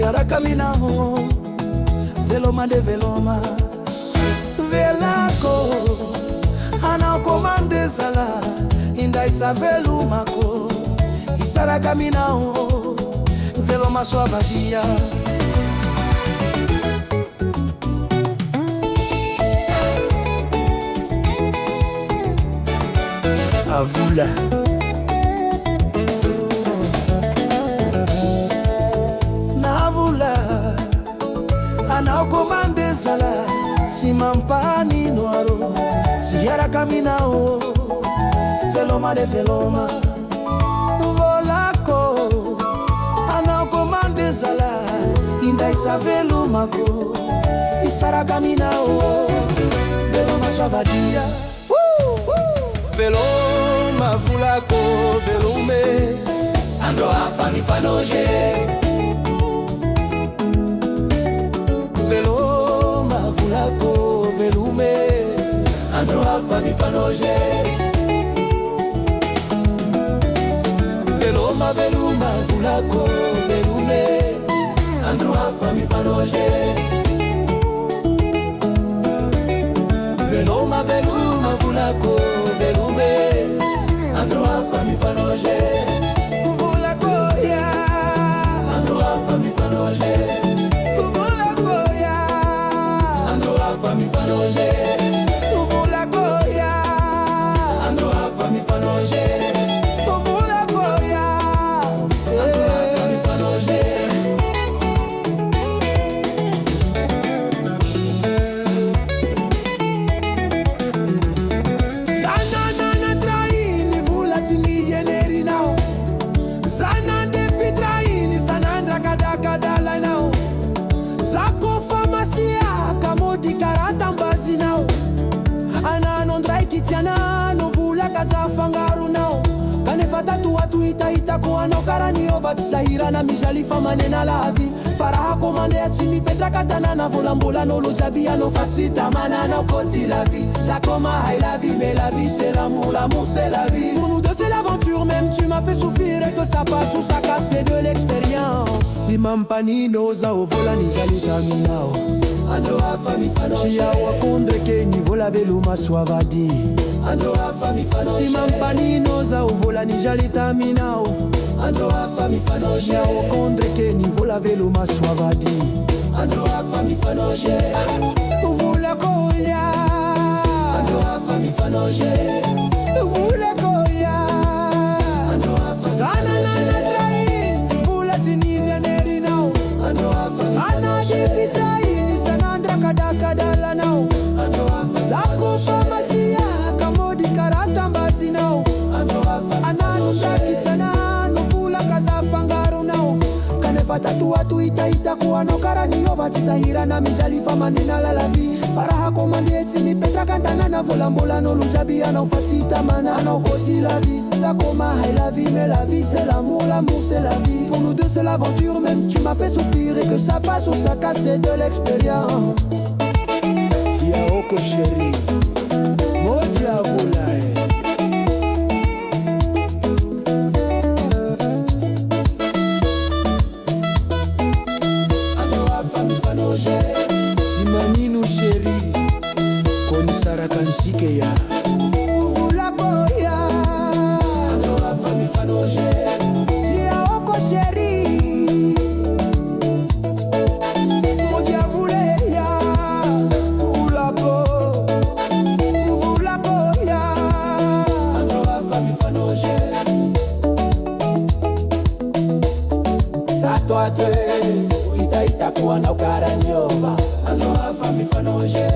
Siaraka minaho Veloma de veloma Velako Ana komande zala Inda isa velumako Isaraka minaho Veloma suavadia Avula Navula Ana komande zala Simampani noaro Siara caminao Veloma de veloma Volako Ana komande zala Inda isa velumako Isara caminao Veloma suavadia Veloma vulako velume Andro afa mi fanoje Veloma vulako velume Andro afa mi fanoje Veloma veluma vulako velume Andro afa mi fanoje Veloma veluma vulako Andro afa mi fanoje Uvula koya Andro afa mi fanoje Uvula koya Andro afa mi fanoje Uvula koya Andro afa mi fanoje Uvula koya Andro afa mi fanoje Sana defi traini, sanandra kadakadala nao Zako famasia, kamodi karata mbazi nao Ananondrai kitiana, novula kaza fangaru nao Kanefata tuwatu ita kwa nao karani ovatisahira na mijalifa manena lavi Faraha komande ya timi petra katana na volambola no lojabia no fatsita manana koti la vie Zako mahai la vie, mais la vie c'est l'amour c'est la vie Pour nous deux c'est l'aventure, même tu m'as fait souffrir et que ça passe ou ça casse, c'est de l'expérience Si mampani noza ovola nijalita minao Andro afa mi fanoje Chia wakondre ke nivola veluma suavadi Andro afa mi fanoje Si mampani noza ovola nijalita minao Andro afa mi fanoje Chia wakondre ke nivola veluma suavadi Andro afa mi fanoje Uvula koya Andro afa mi fanoje Uvula koya Andro afa Sana nana train Vula tini veneri now Andro afa Sana defi train Sanandra kadakadala now Andro afa Zako famasia Kamodi karata mbazi now Andro afa Ananunda kitana Novula kaza fangaru now Kanefata tuwatu ita kwa no karani ovatisahira na mijalifa manena la vie Faraha komande etimi petra kantana na volambola no lujabia na ufatita mana na koti la vie Zako mahai la vie, mais la vie c'est l'amour c'est la vie Pour nous deux c'est l'aventure, même tu m'as fait souffrir et que ça passe ou ça casse, c'est de l'expérience Tia oko chéri, modi avula Timaninu chéri, konisara kansike ya Uvula koya Andro afa mi fanoje Tia oko chéri Modi avule ya Uvula koya Andro afa mi fanoje Tatuate ita kwa na ukaranyova Andro afa mi fanoje